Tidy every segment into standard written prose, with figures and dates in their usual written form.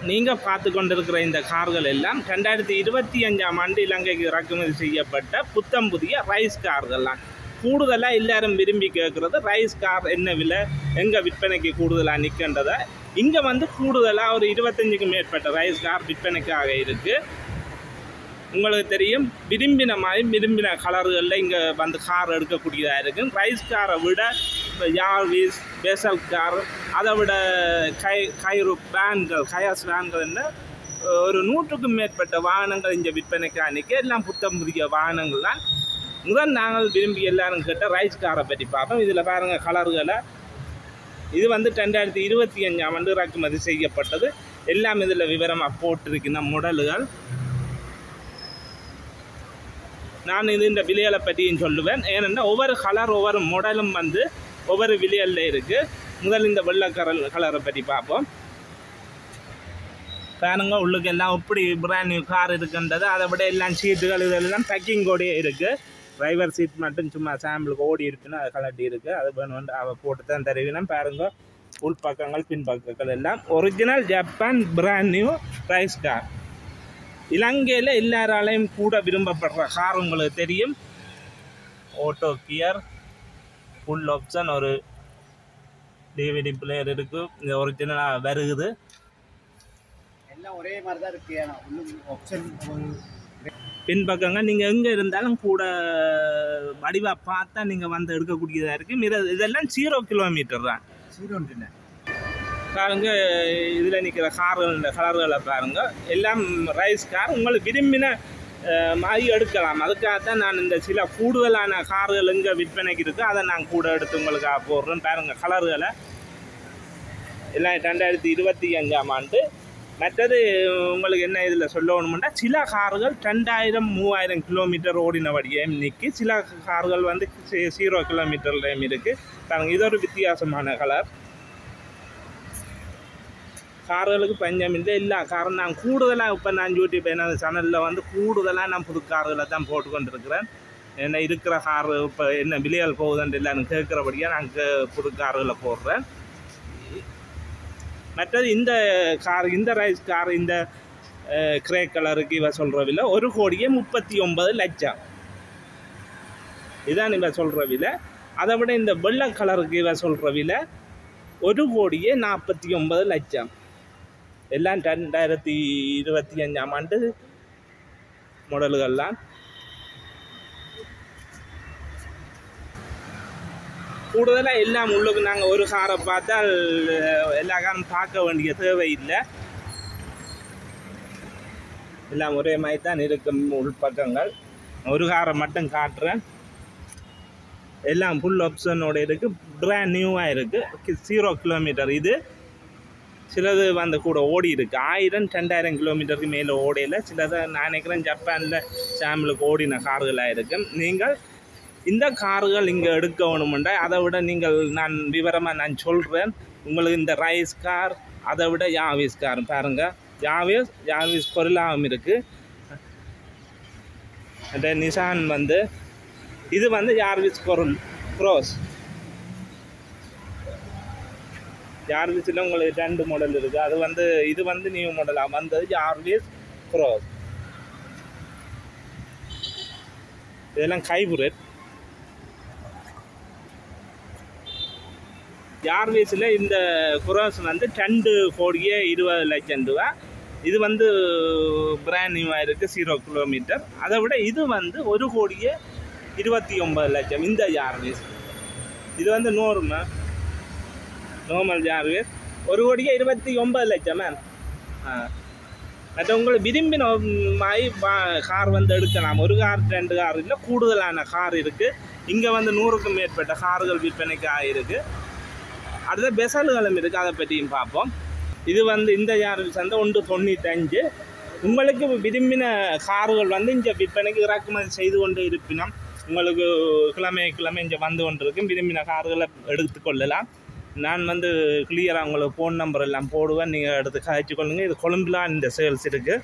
நீங்கள் பார்த்து கொண்டிருக்கிற இந்த கார்கள் எல்லாம் 2025ஆம் ஆண்டு இலங்கைக்கு இறக்குமதி செய்யப்பட்ட புத்தம் புதிய ரைஸ் கார்கள்லாம். கூடுதலாக எல்லாரும் விரும்பி கேட்குறது ரைஸ் கார் என்ன விலை, எங்கே விற்பனைக்கு கூடுதலாக நிற்கின்றதை. இங்கே வந்து கூடுதலாக ஒரு 25க்கும் மேற்பட்ட ரைஸ் கார் விற்பனைக்காக இருக்குது. உங்களுக்கு தெரியும், விரும்பின கலர்களில் இங்கே வந்து கார் எடுக்கக்கூடியதாக இருக்குது. ரைஸ் காரை விட யார்விஸ், பேசல் கார், அதை விட கயாஸ் வேன்கள் என்ன ஒரு 100க்கும் மேற்பட்ட வாகனங்கள் இங்கே விற்பனைக்காக நிற்க. எல்லாம் புத்தம் புதிய வாகனங்கள் தான். முதல் நாங்கள் விரும்பி எல்லாரும் கேட்ட ரைஸ் காரை பற்றி பார்ப்போம். இதில் பாருங்கள் கலர்களை. இது வந்து 2025ஆம் ஆண்டு இறக்குமதி செய்யப்பட்டது. எல்லாம் இதில் விவரமாக போட்டிருக்கின்ற மாடல்கள். நான் இந்த விலைகளை பற்றியும் சொல்லுவேன். ஏனென்றால் ஒவ்வொரு கலர் ஒவ்வொரு மாடலும் வந்து ஒவ்வொரு விலைகளில் இருக்குது. முதல் இந்த வெள்ளை கலரை பற்றி பார்ப்போம். பாருங்க, உள்ளுக்கு எல்லாம் எப்படி பிராண்ட் நியூ கார் இருக்குன்றது. அதை விட எல்லாம் சீட்டுகள் இதெல்லாம் பேக்கிங் கோடியே இருக்குது. டிரைவர் சீட் மட்டும் சும்மா சாம்பிளுக்கு ஓடி இருக்குன்னு அதை கலட்டி இருக்குது. அது வேணும் அவள் போட்டு தான் தருவினா. பாருங்க, உள்பக்கங்கள் பின்பக்கங்கள் எல்லாம் original Japan brand new rice car. இலங்கையில் எல்லாராலையும் கூட விரும்பப்படுற கார் உங்களுக்கு தெரியும். ஆட்டோ கியர், ஃபுல் ஆப்ஷன், ஒரு டிவிடி பிளேயர் இருக்குது. இது ஒரிஜினலாக வருகுது. எல்லாம் ஒரே மாதிரி தான் இருக்குது. ஆப்ஷன் பின்பக்கங்கள் நீங்கள் எங்கே இருந்தாலும் கூட வடிவாக பார்த்தா நீங்கள் வந்து எடுக்கக்கூடியதாக இருக்குது. இதெல்லாம் 0 கிலோமீட்டர் தான். 0 பாருங்க, இதில் நிற்கிற கலர்களை பாருங்கள். எல்லாம் ரைஸ் கார். உங்களுக்கு விரும்பின மாதிரி எடுக்கலாம். அதுக்காகத்தான் நான் இந்த சில கூடுதலான கார்கள் எங்கே விற்பனைக்கு இருக்குது அதை நான் கூட எடுத்து உங்களுக்காக போடுறேன். பாருங்கள் கலர்களை. எல்லாம் 2025ஆம் ஆண்டு. மற்றது உங்களுக்கு என்ன இதில் சொல்லணும்னா, சில கார்கள் 2000-3000 கிலோமீட்டர் ஓடினபடியும் நிற்கி, சில கார்கள் வந்து 0 கிலோமீட்டர்லையும் இருக்குது. பாருங்கள், இது ஒரு வித்தியாசமான கலர். கார்களுக்கு பஞ்சம் இல்லை. எல்லா காரும் நான் கூடுதலாக இப்போ நான் யூடியூப் என்ன சேனலில் வந்து கூடுதலாக நான் புது கார்களை தான் போட்டுக்கொண்டிருக்கிறேன். என்ன இருக்கிற கார் இப்போ என்ன விலைகள் போகுதுன்னு எல்லாரும் கேட்குறபடியாக நான் புது கார்களை போடுறேன். மற்றது இந்த கார், இந்த ரைஸ் கார், இந்த கிரே கலருக்கு இவ சொல்கிற விலை 1,39 லட்சம். இதான் இவ சொல்கிற விலை. அதை விட இந்த வெள்ளை கலருக்கு இவ சொல்கிற விலை 1,49 லட்சம். எல்லாம் 2025ஆம் ஆண்டு மாடல்கள்லாம். கூடுதலாக எல்லாம் உள்ளுக்கு நாங்கள் ஒரு காரை பார்த்தால் எல்லா காரும் பார்க்க வேண்டிய தேவையில்லை. எல்லாம் ஒரே மாதிரி தான் இருக்கும் உள்பக்கங்கள். ஒரு காரை மட்டும் காட்டுறேன். எல்லாம் ஃபுல் ஆப்ஷனோட இருக்குது. பிராண்ட் நியூவாக இருக்குது. 0 கிலோமீட்டர். இது சிலது வந்து கூட ஓடி இருக்குது. 1000-2000 கிலோமீட்டருக்கு மேலே ஓடையில். சிலதை நான் நினைக்கிறேன் ஜப்பானில் சாம்பிளுக்கு ஓடின கார்களாக இருக்குது. நீங்கள் இந்த கார்கள் இங்கே எடுக்க வேணுமெண்டா அதை விட நான் விவரமாக நான் சொல்கிறேன் உங்களுக்கு. இந்த ரைஸ் கார், அதை விட யாவிஸ் கார் பாருங்கள். யாவிஸ் பொருளாகவும் இருக்குது. அந்த நிசான் வந்து இது வந்து யார்விஸ் பொருள் க்ரோஸ். யார்விஸில் உங்களுக்கு 2 மாடல் இருக்குது. அது வந்து இது வந்து நியூ மாடலாக வந்தது யார்விஸ் க்ரோஸ். இதெல்லாம் ஹைப்ரிட். யார்விஸில் இந்த குரோஸ் வந்து 2,20 லட்சம் ரூபா. இது வந்து பிராண்ட் நியூவாக இருக்குது. 0 கிலோமீட்டர். அதை விட இது வந்து 1,29 லட்சம். இந்த யார்விஸ் இது வந்து நார்மல் யார்விஸ் 1,29 லட்சம் மேம். மற்ற உங்களுக்கு விரும்பின மாதிரி கார் வந்து எடுக்கலாம். ஒரு கார் 2 கார் இல்லை, கூடுதலான கார் இருக்குது. இங்கே வந்து 100க்கும் மேற்பட்ட கார்கள் விற்பனைக்கு ஆகிருக்கு. அடுத்த பெசல்களும் இருக்குது. அதை பற்றியும் பார்ப்போம். இது வந்து இந்த யார்விஸ் வந்து 1,95. உங்களுக்கு விரும்பின கார்கள் வந்து இங்கே விற்பனைக்கு இறக்குமதி செய்து கொண்டு இருப்பினும் உங்களுக்கு கிழமை இங்கே வந்து கொண்டு இருக்கும். விரும்பின கார்களை எடுத்துக்கொள்ளலாம். நான் வந்து கிளியராக உங்களுக்கு ஃபோன் நம்பர் எல்லாம் போடுவேன். நீங்கள் எடுத்து கழிச்சு கொள்ளுங்கள். இது கொழும்புலாம் இந்த சேல்ஸ் இருக்குது.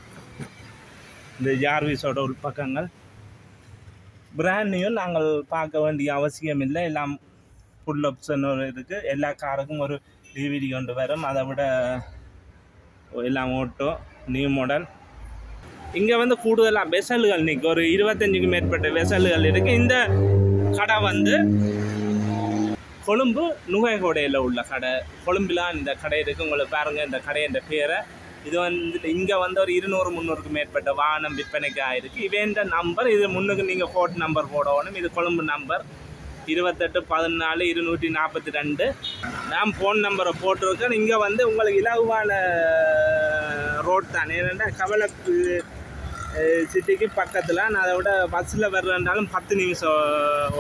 இந்த யார்விஸோட உள்பக்கங்கள் பிராண்ட் நியூ நாங்கள் பார்க்க வேண்டிய அவசியம் இல்லை. எல்லாம் ஃபுல் ஆப்ஷன் இருக்குது. எல்லா காருக்கும் ஒரு டிவிடி கொண்டு வரும். அதை விட எல்லாம் ஓட்டோ நியூ மாடல். இங்கே வந்து கூடுதலாக வெசல்கள் நிற்க ஒரு 25க்கு மேற்பட்ட வெசல்கள் இருக்குது. இந்த கடை வந்து கொழும்பு நுகைகோடையில் உள்ள கடை. கொழும்புலாம் இந்த கடை இருக்குது. உங்களுக்கு பாருங்கள் இந்த கடையின் பேரை. இது வந்து இங்கே வந்து ஒரு 200-300க்கு மேற்பட்ட வாகனம் விற்பனைக்கு ஆகிருக்கு. இவேண்ட நம்பர் இது முன்னுக்கு நீங்கள் கோட் நம்பர் போடணும். இது கொழும்பு நம்பர் 2814-242. நான் ஃபோன் நம்பரை போட்டிருக்கேன். இங்கே வந்து உங்களுக்கு இலகுவான ரோட் தான். ஏன்னா கவலப்பு சிட்டிக்கு பக்கத்தில். நான் அதை விட பஸ்ஸில் வர்றதுனாலும் 10 நிமிஷம்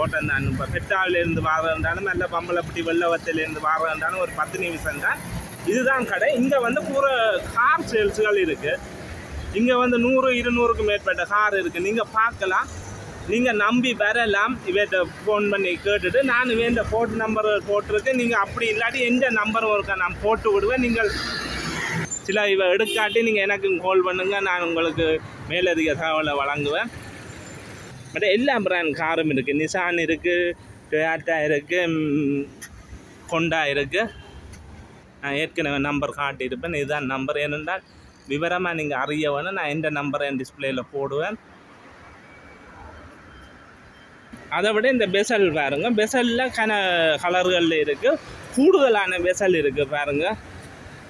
ஓட்டம் தான். இப்போ பெட்டாவிலேருந்து வாரதுனாலும் நல்ல பம்பளப்பட்டி வெள்ளவத்திலேருந்து வாரதுனாலும் ஒரு 10 நிமிஷம் தான். இதுதான் கடை. இங்கே வந்து பூரா கார் சேல்ஸுகள் இருக்குது. இங்கே வந்து 100-200க்கு மேற்பட்ட கார் இருக்குது. நீங்கள் பார்க்கலாம். நீங்கள் நம்பி வரலாம். இவர்கிட்ட ஃபோன் பண்ணி கேட்டுட்டு நான் இவன் ஃபோன் நம்பர் போட்டிருக்கேன். நீங்கள் அப்படி இல்லாட்டி எந்த நம்பரும் இருக்கா நான் போட்டு விடுவேன். நீங்கள் சில இவ எடுக்காட்டி நீங்கள் எனக்கு கால் பண்ணுங்கள். நான் உங்களுக்கு மேலதிக தகவலை வழங்குவேன். பட் எல்லா பிராண்ட் காரும் இருக்குது. நிசான் இருக்குது, டொயாட்டா இருக்குது, கொண்டா இருக்குது. நான் ஏற்கனவே நம்பர் காட்டியிருப்பேன். இதுதான் நம்பர். ஏனென்றால் விவரமாக நீங்கள் அறிய வேணும். நான் எந்த நம்பரை என் டிஸ்பிளேயில் போடுவேன். அதை விட இந்த பெசல் பாருங்கள். பெசலில் கலர்களில் இருக்குது. கூடுதலான பெசல் இருக்குது பாருங்கள்.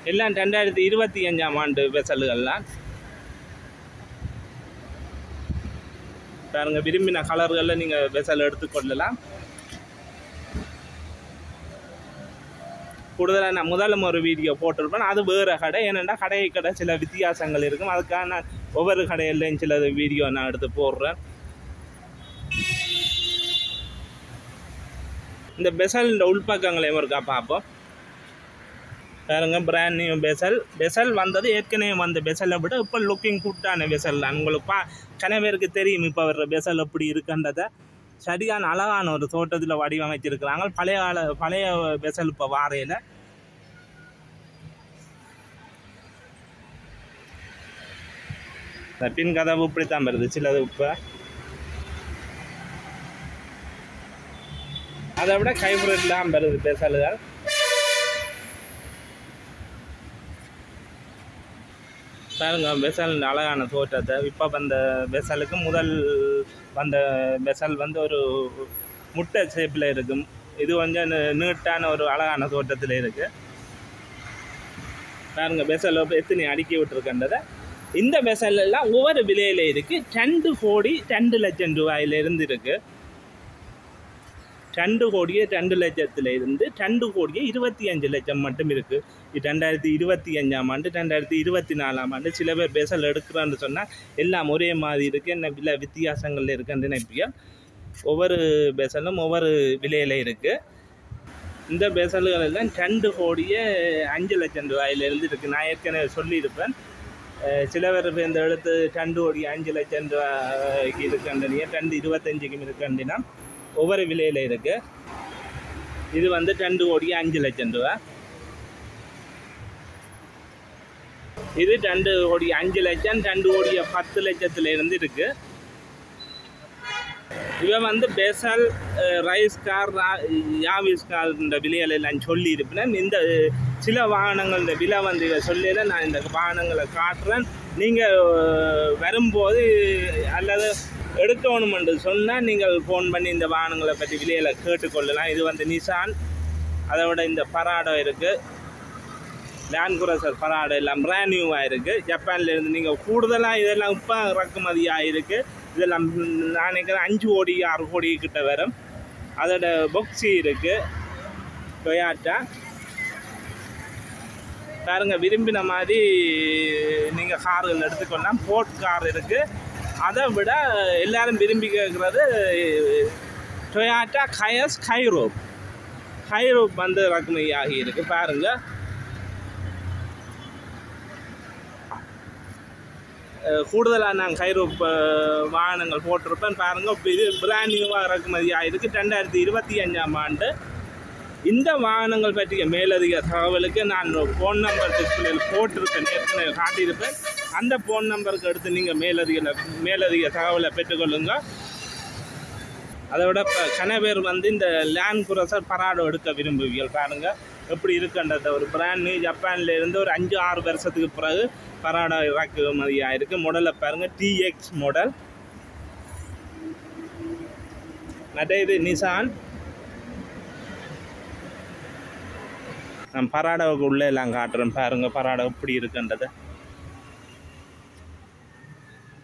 எல்லாம் 2025ஆம் ஆண்டு பெசல்கள்லாம் பாருங்கள். விரும்பின கலர்களில் நீங்கள் பெசல் எடுத்துக்கொள்ளலாம். கூடுதலாக நான் முதல்ல ஒரு வீடியோ போட்டிருப்பேன். அது வேறு கடை. ஏனென்னா கடை சில வித்தியாசங்கள் இருக்கும். அதுக்காக நான் ஒவ்வொரு கடையிலையும் சில வீடியோ நான் எடுத்து போடுறேன். இந்த பெசல் இந்த உள்பக்கங்களையும் இருக்கா பார்ப்போம். பாருங்க பிராண்ட் நியூ பெசல் வந்தது. ஏற்கனவே வந்த பெசலை விட இப்போ லுக்கிங் குட்டான பெசல் தான். உங்களுக்கு கன பேருக்கு தெரியும் இப்போ வர்ற பெசல் எப்படி இருக்குன்றதை. சரியான அழகான ஒரு தோட்டத்தில் வடிவமைச்சிருக்கிறாங்க. பழைய பெசல் இப்போ வாரையில். பின் கதவு இப்படித்தான் வருது சிலது. இப்போ அதை விட கைப்ரெட்லாம் வருது பெசல்கள். பாருங்க பெசல் அழகான தோற்றத்தை. இப்போ வந்த பெசலுக்கு முதல் வந்த பெசல் வந்து ஒரு முட்டை ஷேப்பில் இருக்கும். இது கொஞ்சம் நீட்டான ஒரு அழகான தோற்றத்தில் இருக்குது. பாருங்க பெசல் எத்தனை அடுக்கி விட்டுருக்கின்றதை. இந்த பெசல்லாம் ஒவ்வொரு விலையில் இருக்குது. 2 கோடி 2 லட்சம் ரூபாயிலிருந்து இருக்குது. 2 கோடியே 2 லட்சத்திலிருந்து 2 கோடியே 25 லட்சம் மட்டும் இருக்குது. இது 2025ஆம் ஆண்டு 2024ஆம் ஆண்டு. சில பேர் பெசல் எடுக்கிறோன்னு சொன்னால் எல்லாம் ஒரே மாதிரி இருக்குது. என்ன விலை வித்தியாசங்கள் இருக்குன்னு நினைப்பீங்க. ஒவ்வொரு பெசலும் ஒவ்வொரு விலையில் இருக்குது. இந்த பெசல்கள் எல்லாம் 2 கோடியே 5 லட்சம் ரூபாயிலிருந்து இருக்குது. நான் ஏற்கனவே சொல்லியிருப்பேன். சில பேர் இந்த எடுத்து 2 கோடி 5 லட்சம் ரூபாய்க்கு இருக்குன்றீங்க, 225க்கும் இருக்குன்னா ஒவ்வொரு விலையில் இருக்குது. இது வந்து 2 கோடி 5 லட்சம் ரூபா. இது 2 கோடி 5 லட்சம் 2 கோடி 10 லட்சத்திலிருந்து இருக்குது. இவன் வந்து பெசல் ரைஸ் கார் யாவிஸ் கார் இந்த விலைகளெல்லாம் சொல்லியிருப்பேன். இந்த சில வாகனங்கள் இந்த விலை வந்து இதை சொல்லல. நான் இந்த வாகனங்களை காட்டுறேன். நீங்கள் வரும்போது அல்லது எடுக்கணுமென்று சொன்னால் நீங்கள் ஃபோன் பண்ணி இந்த வாகனங்களை பற்றி விலைகளை கேட்டுக்கொள்ளலாம். இது வந்து நிசான், அதை விட இந்த பராடோ இருக்குது, லேண்ட் குரூசர் பராடோ எல்லாம் பிராண்ட் நியூவாக இருக்குது. ஜப்பான்லேருந்து நீங்கள் கூடுதலாக இதெல்லாம் இப்போ இறக்குமதியாக இருக்குது. இதெல்லாம் நான் நினைக்கிறேன் 5 கோடி 6 கோடி கிட்ட வரும். அதோட பொக்ஸி இருக்குது, டொயாட்டா. பாருங்க விரும்பின மாதிரி நீங்கள் கார்கள் எடுத்துக்கொள்ளலாம். போர்ட் கார் இருக்குது. அதை விட எல்லாரும் விரும்பி கேட்குறது டொயாட்டா கயஸ் ஹைரோப் வந்து இறக்குமதி ஆகி இருக்கு. பாருங்கள் கூடுதலாக நாங்கள் ஹைரோப் வாகனங்கள் போட்டிருப்பேன். பாருங்கள் இப்போ இது பிராண்ட் நியூவாக இறக்குமதி ஆகிருக்கு 2025ஆம் ஆண்டு. இந்த வாகனங்கள் பற்றிய மேலதிக தகவலுக்கு நான் ஃபோன் நம்பர் டிஸ்பிளேயில் போட்டிருப்பேன், ஏற்கனவே காட்டியிருப்பேன். அந்த ஃபோன் நம்பருக்கு எடுத்து நீங்கள் மேலதிக தகவலை பெற்றுக்கொள்ளுங்க. அதை விட இப்போ கன பேர் வந்து இந்த லேண்ட் குரூசர் பராடோ எடுக்க விரும்புவீர்கள். பாருங்கள் எப்படி இருக்குன்றத ஒரு பிராண்ட் நியூ ஜப்பான்ல இருந்து ஒரு 5-6 வருஷத்துக்கு பிறகு பராடா இறக்குமதியாக இருக்குது. மாடலை பாருங்கள், TX மாடல். மற்ற இது நிசான். நான் பராடாவுக்கு உள்ளே எல்லாம் காட்டுறேன் பாருங்கள், பராடா எப்படி இருக்குன்றது.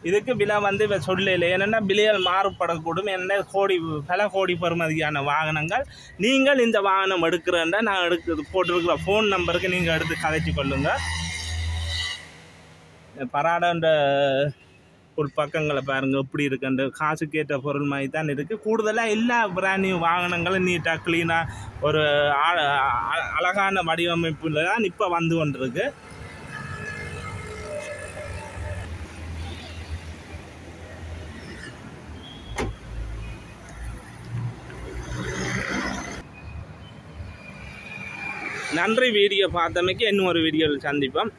இதுக்கு விலை வந்து இப்போ சொல்லலை, என்னென்னா விலைகள் மாறுபடக்கூடும். என்ன பல கோடி பெறுமதியான வாகனங்கள். நீங்கள் இந்த வாகனம் எடுக்கிறேன்னா நான் போட்டிருக்கிற ஃபோன் நம்பருக்கு நீங்கள் எடுத்து கதைச்சி கொள்ளுங்கள். பராடான்ற உள்பக்கங்களை பாருங்கள் எப்படி இருக்குன்ற காசுக்கேற்ற பொருள் மாதிரி தான் இருக்குது. கூடுதலாக எல்லா பிராண்ட் நியூ வாகனங்களும் நீட்டாக க்ளீனாக ஒரு அழகான வடிவமைப்பில் தான் இப்போ வந்து கொண்டிருக்கு. நன்றி வீடியோ பார்த்தமைக்கு. இன்னும் ஒரு வீடியோவில் சந்திப்போம்.